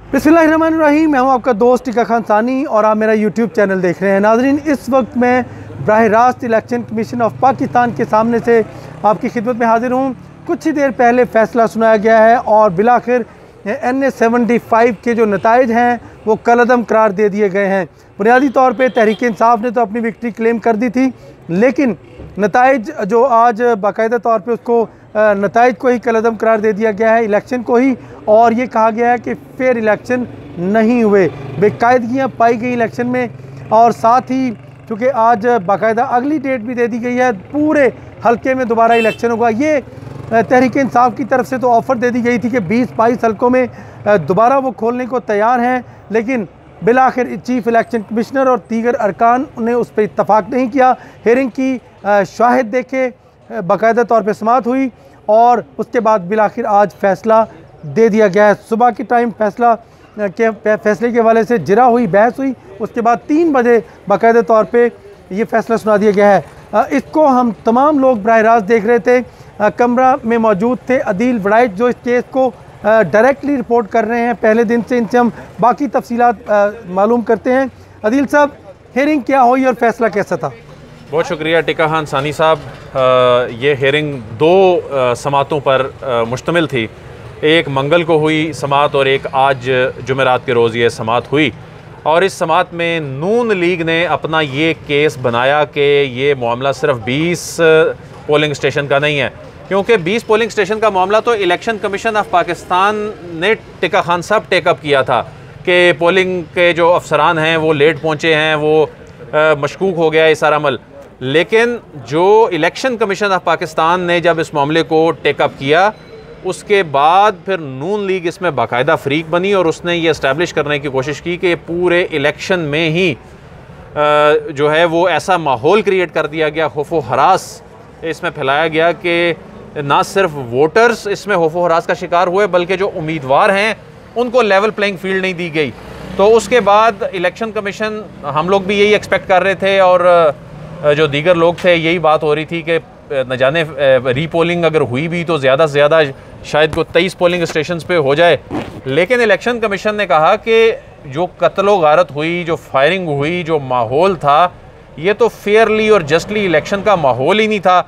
बिस्मिल्लाहिर्रहमानिर्रहीम। मैं हूं आपका दोस्त टिका खान सानी और आप मेरा यूट्यूब चैनल देख रहे हैं। नाज़रीन, इस वक्त मैं बराह रास्त इलेक्शन कमीशन ऑफ पाकिस्तान के सामने से आपकी खिदमत में हाजिर हूं। कुछ ही देर पहले फ़ैसला सुनाया गया है और बिलाखिर NA-75 के जो नताइज हैं वो कलअदम करार दे दिए गए हैं। बुनियादी तौर पर तहरीक इंसाफ ने तो अपनी विक्ट्री क्लेम कर दी थी, लेकिन नताइज जो आज बाकायदा तौर पे उसको नताइज को ही कलअदम करार दे दिया गया है, इलेक्शन को ही, और ये कहा गया है कि फेयर इलेक्शन नहीं हुए, बेकायदगियाँ पाई गई इलेक्शन में। और साथ ही चूँकि आज बाकायदा अगली डेट भी दे दी गई है, पूरे हल्के में दोबारा इलेक्शन होगा। ये तहरीक इंसाफ की तरफ से तो ऑफ़र दे दी गई थी कि 20-22 हल्कों में दोबारा वो खोलने को तैयार हैं, लेकिन बिलाखिर चीफ़ इलेक्शन कमिश्नर और दीगर अरकान ने उस पर इत्तफाक नहीं किया। हेयरिंग की शाहिद देखे बाकायदा तौर पर समाअत हुई और उसके बाद बिलाखिर आज फ़ैसला दे दिया गया है। सुबह के टाइम फैसले के हवाले से जिरा हुई, बहस हुई, उसके बाद 3 बजे बाकायदा तौर पे ये फ़ैसला सुना दिया गया है। इसको हम तमाम लोग बराह रास्त देख रहे थे, कमरा में मौजूद थे अदील वड़ाइच जो इस केस को डायरेक्टली रिपोर्ट कर रहे हैं पहले दिन से। इनसे हम बाकी तफसीलात मालूम करते हैं। अदील साहब, हेयरिंग क्या हुई और फ़ैसला कैसा था? बहुत शुक्रिया टिका खान सानी साहब। ये हेयरिंग 2 समातों पर मुश्तमिल थी। एक मंगल को हुई समात और एक आज जुमेरात के रोज़ ये समात हुई। और इस समात में नून लीग ने अपना ये केस बनाया कि ये मामला सिर्फ 20 पोलिंग स्टेशन का नहीं है, क्योंकि 20 पोलिंग स्टेशन का मामला तो इलेक्शन कमीशन ऑफ पाकिस्तान ने टिका खान साहब टेकअप किया था कि पोलिंग के जो अफसरान हैं वो लेट पहुँचे हैं, वो मशकूक हो गया ये सारा अमल। लेकिन जो इलेक्शन कमीशन ऑफ पाकिस्तान ने जब इस मामले को टेकअप किया, उसके बाद फिर नून लीग इसमें बाकायदा फ़रीक बनी और उसने ये इस्टेब्लिश करने की कोशिश की कि पूरे इलेक्शन में ही जो है वो ऐसा माहौल क्रिएट कर दिया गया, खौफो हरास इसमें फैलाया गया कि ना सिर्फ वोटर्स इसमें खौफो हरास का शिकार हुए, बल्कि जो उम्मीदवार हैं उनको लेवल प्लेइंग फील्ड नहीं दी गई। तो उसके बाद इलेक्शन कमीशन, हम लोग भी यही एक्सपेक्ट कर रहे थे और जो दीगर लोग थे यही बात हो रही थी कि न जाने रीपोलिंग अगर हुई भी तो ज़्यादा से ज़्यादा शायद को 23 पोलिंग स्टेशंस पे हो जाए। लेकिन इलेक्शन कमीशन ने कहा कि जो कत्लो गारत हुई, जो फायरिंग हुई, जो माहौल था, ये तो फेयरली और जस्टली इलेक्शन का माहौल ही नहीं था।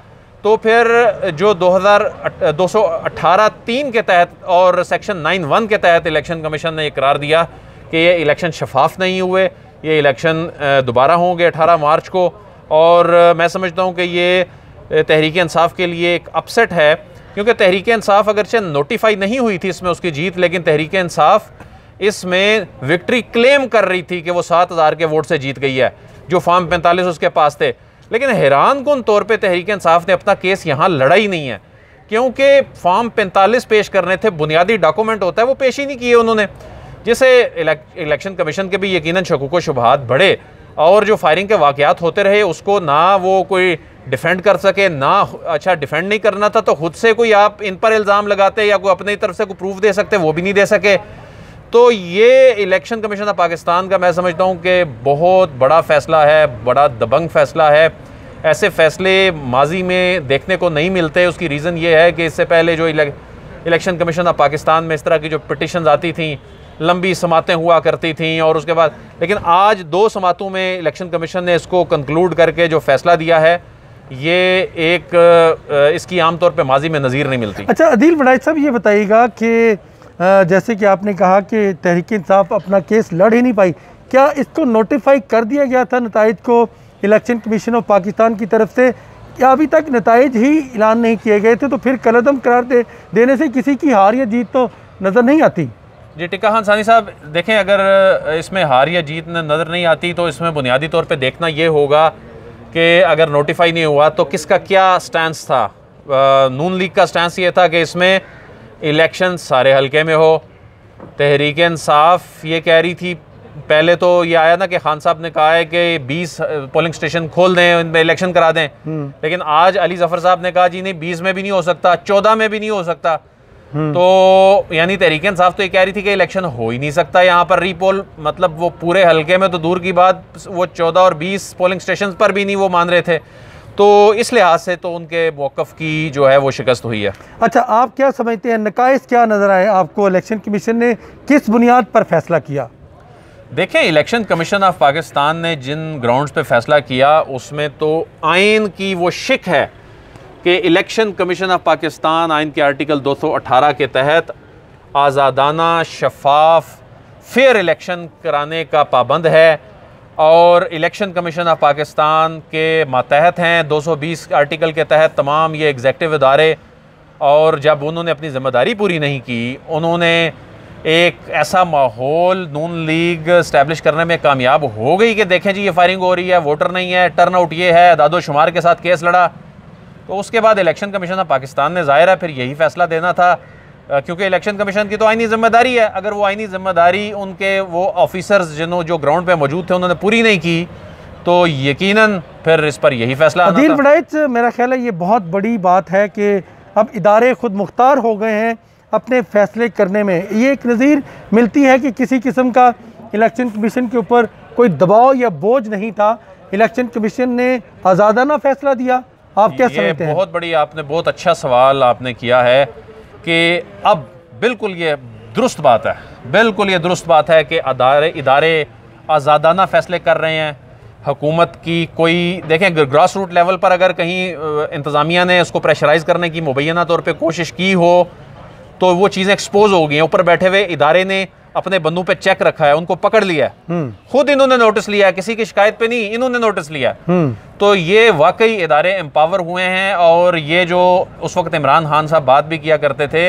तो फिर जो 218(3) के तहत और सेक्शन 9(1) के तहत इलेक्शन कमीशन ने इकरार दिया कि ये इलेक्शन शफाफ नहीं हुए, ये इलेक्शन दोबारा होंगे 18 मार्च को। और मैं समझता हूँ कि ये तहरीक इंसाफ के लिए एक अपसेट है, क्योंकि तहरीक इंसाफ अगरचे नोटिफाई नहीं हुई थी इसमें उसकी जीत, लेकिन तहरीक इंसाफ इसमें विक्ट्री क्लेम कर रही थी कि वो 7000 के वोट से जीत गई है, जो फॉर्म 45 उसके पास थे। लेकिन हैरान कुन तौर पे तहरीक इंसाफ ने अपना केस यहाँ लड़ा ही नहीं है, क्योंकि फॉर्म 45 पेश करने थे, बुनियादी डॉक्यूमेंट होता है, वो पेश ही नहीं किए उन्होंने, जिससे इलेक्शन कमीशन के भी यकीनन शकूक व शुबहात बढ़े और जो फायरिंग के वाक़यात होते रहे उसको ना वो कोई डिफेंड कर सके, ना अच्छा डिफेंड नहीं करना था तो खुद से कोई आप इन पर इल्ज़ाम लगाते या कोई अपनी तरफ से कोई प्रूफ दे सकते, वो भी नहीं दे सके। तो ये इलेक्शन कमीशन ऑफ पाकिस्तान का मैं समझता हूँ कि बहुत बड़ा फ़ैसला है, बड़ा दबंग फ़ैसला है। ऐसे फ़ैसले माजी में देखने को नहीं मिलते। उसकी रीज़न ये है कि इससे पहले जो इलेक्शन कमीशन ऑफ पाकिस्तान में इस तरह की जो पिटिशन आती थी, लंबी समातें हुआ करती थी और उसके बाद, लेकिन आज 2 समातों में इलेक्शन कमीशन ने इसको कंक्लूड करके जो फ़ैसला दिया है, ये एक इसकी आमतौर पे माजी में नज़ीर नहीं मिलती। अच्छा अदील वड़ाइच साहब, ये बताइएगा कि जैसे कि आपने कहा कि तहरीक इंसाफ अपना केस लड़ ही नहीं पाई, क्या इसको नोटिफाई कर दिया गया था नताइज को इलेक्शन कमीशन ऑफ पाकिस्तान की तरफ से, या अभी तक नताइज ही ऐलान नहीं किए गए थे? तो फिर कलअदम करार देने से किसी की हार या जीत तो नज़र नहीं आती। जी टिका खान सानी साहब, देखें, अगर इसमें हार या जीत नज़र नहीं आती तो इसमें बुनियादी तौर पे देखना ये होगा कि अगर नोटिफाई नहीं हुआ तो किसका क्या स्टैंस था। नून लीग का स्टैंस ये था कि इसमें इलेक्शन सारे हल्के में हो। तहरीक इंसाफ ये कह रही थी, पहले तो ये आया ना कि खान साहब ने कहा है कि 20 पोलिंग स्टेशन खोल दें, इनमें इलेक्शन करा दें, लेकिन आज अली जफ़र साहब ने कहा जी नहीं, 20 में भी नहीं हो सकता, 14 में भी नहीं हो सकता। तो यानी तहरीक इंसाफ तो ये कह रही थी कि इलेक्शन हो ही नहीं सकता यहाँ पर रीपोल, मतलब वो पूरे हल्के में तो दूर की बात, वो 14 और 20 पोलिंग स्टेशन पर भी नहीं वो मान रहे थे। तो इस लिहाज से तो उनके मौक़िफ़ की जो है वो शिकस्त हुई है। अच्छा, आप क्या समझते हैं, नकाइस क्या नज़र आए आपको? इलेक्शन कमीशन ने किस बुनियाद पर फैसला किया? देखें, इलेक्शन कमीशन ऑफ पाकिस्तान ने जिन ग्राउंड्स पे फ़ैसला किया उसमें तो आइन की वो शिक है कि इलेक्शन कमीशन ऑफ पाकिस्तान आइन के आर्टिकल 218 के तहत आज़ादाना, शफाफ, फेयर इलेक्शन कराने का पाबंद है और इलेक्शन कमीशन ऑफ पाकिस्तान के मातहत हैं 220 आर्टिकल के तहत तमाम ये एग्जेक्टिव इदारे। और जब उन्होंने अपनी ज़िम्मेदारी पूरी नहीं की, उन्होंने एक ऐसा माहौल नून लीग इस्टेब्लिश करने में कामयाब हो गई कि देखें जी ये फायरिंग हो रही है, वोटर नहीं है, टर्न आउट ये है, दादो शुमार के साथ केस लड़ा। तो उसके बाद इलेक्शन कमीशन ऑफ पाकिस्तान ने ज़ाहिर है फिर यही फ़ैसला देना था, क्योंकि इलेक्शन कमीशन की तो आइनी ज़िम्मेदारी है। अगर वो आइनी ज़िम्मेदारी उनके वो ऑफिसर्स जो ग्राउंड पे मौजूद थे उन्होंने पूरी नहीं की तो यकीनन फिर इस पर यही फ़ैसला आना था। अदील वड़ाइच, मेरा ख्याल है ये बहुत बड़ी बात है कि अब इदारे खुद मुख्तार हो गए हैं अपने फ़ैसले करने में। ये एक नज़ीर मिलती है कि किसी किस्म का इलेक्शन कमीशन के ऊपर कोई दबाव या बोझ नहीं था। इलेक्शन कमीशन ने आज़ादाना फ़ैसला दिया। आप क्या समझते हैं? बहुत बड़ी, आपने बहुत अच्छा सवाल आपने किया है कि अब बिल्कुल ये दुरुस्त बात है, बिल्कुल ये दुरुस्त बात है कि इदारे आज़ादाना फ़ैसले कर रहे हैं। हुकूमत की कोई, देखें, ग्रास रूट लेवल पर अगर कहीं इंतज़ामिया ने उसको प्रेशराइज़ करने की मुबैना तौर पे कोशिश की हो तो वो चीज़ें एक्सपोज हो गई हैं। ऊपर बैठे हुए इदारे ने अपने बंदों पे चेक रखा है, उनको पकड़ लिया है, खुद इन्होंने नोटिस लिया है, किसी की शिकायत पे नहीं, इन्होंने नोटिस लिया। तो ये वाकई इदारे एम्पावर हुए हैं। और ये जो उस वक्त इमरान खान साहब बात भी किया करते थे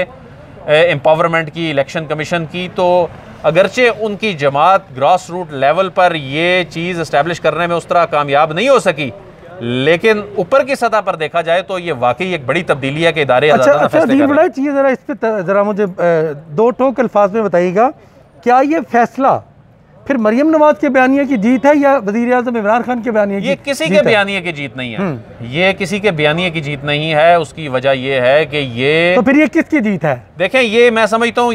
एम्पावरमेंट की, इलेक्शन कमीशन की, तो अगरचे उनकी जमात ग्रास रूट लेवल पर ये चीज़ इस्टेब्लिश करने में उस तरह कामयाब नहीं हो सकी, लेकिन ऊपर की सतह पर देखा जाए तो ये वाकई एक बड़ी तब्दीली है कि इदारे अच्छा, चीज़ ज़रा इस पर ज़रा मुझे दो टोक अल्फाज में बताइएगा, क्या ये फैसला फिर मरियम नवाज के बयानिया की जीत है या वज़ीर आज़म इमरान खान के बयानिया की? ये किसी के बयानिया की जीत नहीं है, ये किसी के बयानिया की जीत नहीं है। उसकी वजह ये है कि ये, तो फिर ये किसकी जीत है? देखें, ये मैं समझता हूँ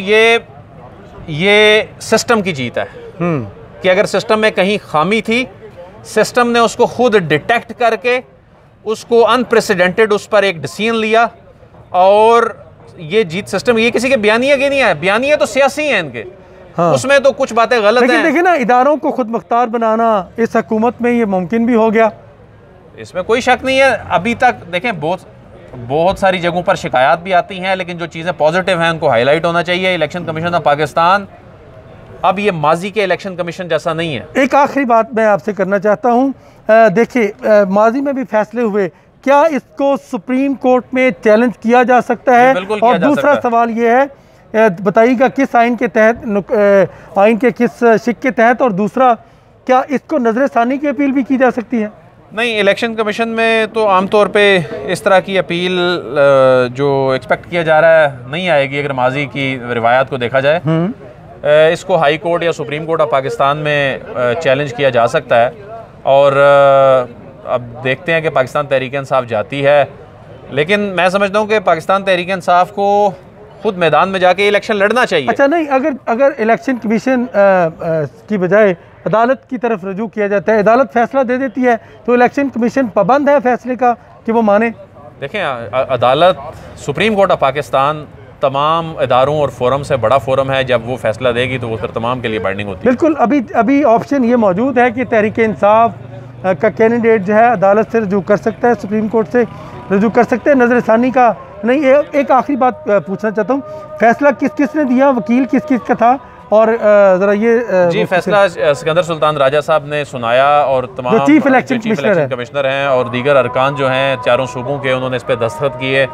ये सिस्टम की जीत है कि अगर सिस्टम में कहीं खामी थी, सिस्टम ने उसको खुद डिटेक्ट करके उसको अनप्रेसिडेंटेड उस पर एक डिसीजन लिया और ये जीत सिस्टम, ये किसी के बयानिया की नहीं है। बयानिया तो सियासी हैं इनके, हाँ। उसमें तो कुछ बातें गलत हैं। देखिए ना, इदारों को खुद मुख्तार बनाना इस हुकूमत में ये मुमकिन भी हो गया, इसमें कोई शक नहीं है। अभी तक देखें बहुत सारी जगहों पर शिकायत भी आती हैं, लेकिन जो चीज़ें पॉजिटिव हैं उनको हाईलाइट होना चाहिए। इलेक्शन कमीशन ऑफ पाकिस्तान अब ये माजी के इलेक्शन कमीशन जैसा नहीं है। एक आखिरी बात मैं आपसे करना चाहता हूँ, देखिए माजी में भी फैसले हुए, क्या इसको सुप्रीम कोर्ट में चैलेंज किया जा सकता है? और दूसरा सवाल ये है, बताइएगा किस आइन के तहत, आइन के किस शिक के तहत, और दूसरा क्या इसको नज़र-ए-सानी की अपील भी की जा सकती है? नहीं, इलेक्शन कमीशन में तो आमतौर पे इस तरह की अपील जो एक्सपेक्ट किया जा रहा है नहीं आएगी अगर माजी की रिवायात को देखा जाए। इसको हाई कोर्ट या सुप्रीम कोर्ट ऑफ पाकिस्तान में चैलेंज किया जा सकता है। और अब देखते हैं कि पाकिस्तान तहरीक इंसाफ जाती है, लेकिन मैं समझता हूँ कि पाकिस्तान तहरीक इंसाफ को खुद मैदान में जाके इलेक्शन लड़ना चाहिए। अच्छा, नहीं, अगर इलेक्शन कमीशन की बजाय अदालत की तरफ रजू किया जाता है, अदालत फैसला दे देती है, तो इलेक्शन कमीशन पाबंद है फैसले का कि वो माने? देखें, अदालत, सुप्रीम कोर्ट ऑफ पाकिस्तान तमाम इदारों और फोरम से बड़ा फोरम है। जब वो फैसला देगी तो वो फिर तमाम के लिए बाइंडिंग होती है। बिल्कुल, अभी ऑप्शन ये मौजूद है कि तहरीक इंसाफ का कैंडिडेट जो है अदालत से रजू कर सकता है, सुप्रीम कोर्ट से रजू कर सकते हैं। नज़र-ए-सानी का नहीं। एक आखिरी बात पूछना चाहता हूँ, फैसला किस ने दिया, वकील किस का था? और ज़रा ये जी, फैसला सिकंदर सुल्तान राजा साहब ने सुनाया और तमाम चीफ इलेक्शन कमिश्नर हैं और दीगर अरकान जो हैं चारों सूबों के, उन्होंने इस पर दस्तखत किए।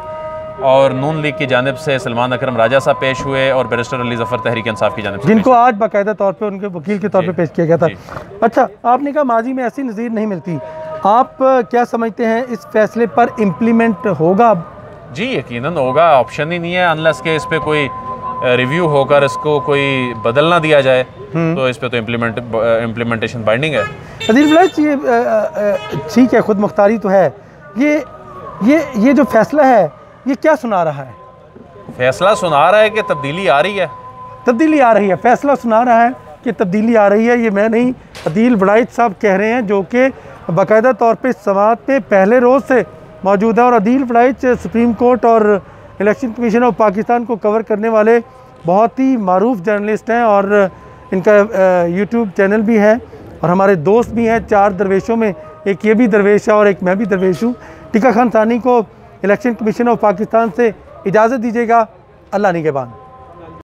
और नून लीग की जानिब से सलमान अकरम राजा साहब पेश हुए और बैरिस्टर अली ज़फ़र तहरीक इंसाफ की जानिब से, जिनको आज बाकायदा तौर पे उनके वकील के तौर पे पेश किया गया था। अच्छा, आपने कहा माजी में ऐसी नज़ीर नहीं मिलती, आप क्या समझते हैं इस फैसले पर इम्प्लीमेंट होगा? जी, यकीनन होगा, ऑप्शन ही नहीं है अनलेस के इस पर कोई रिव्यू होकर इसको कोई बदल ना दिया जाए, तो इस पर तो इम्प्लीमेंटेशन बाइंडिंग है। अदील वड़ाइच, ये ठीक है, खुद मुख्तारी तो है, ये जो फैसला है ये क्या सुना रहा है? फैसला सुना रहा है कि तब्दीली आ रही है। तब्दीली आ रही है, फैसला सुना रहा है कि तब्दीली आ रही है। ये मैं नहीं, अदील वड़ाइच साहब कह रहे हैं, जो कि बाकायदा तौर पे समाअत पे पहले रोज़ से मौजूद हैं और अदील फलाइच सुप्रीम कोर्ट और इलेक्शन कमीशन ऑफ पाकिस्तान को कवर करने वाले बहुत ही मारूफ जर्नलिस्ट हैं और इनका यूट्यूब चैनल भी है और हमारे दोस्त भी हैं। 4 दरवेशों में एक ये भी दरवेश है और एक मैं भी दरवेश हूँ। टीका खान सानी को इलेक्शन कमीशन ऑफ पाकिस्तान से इजाज़त दीजिएगा। अल्लाह निगहबान।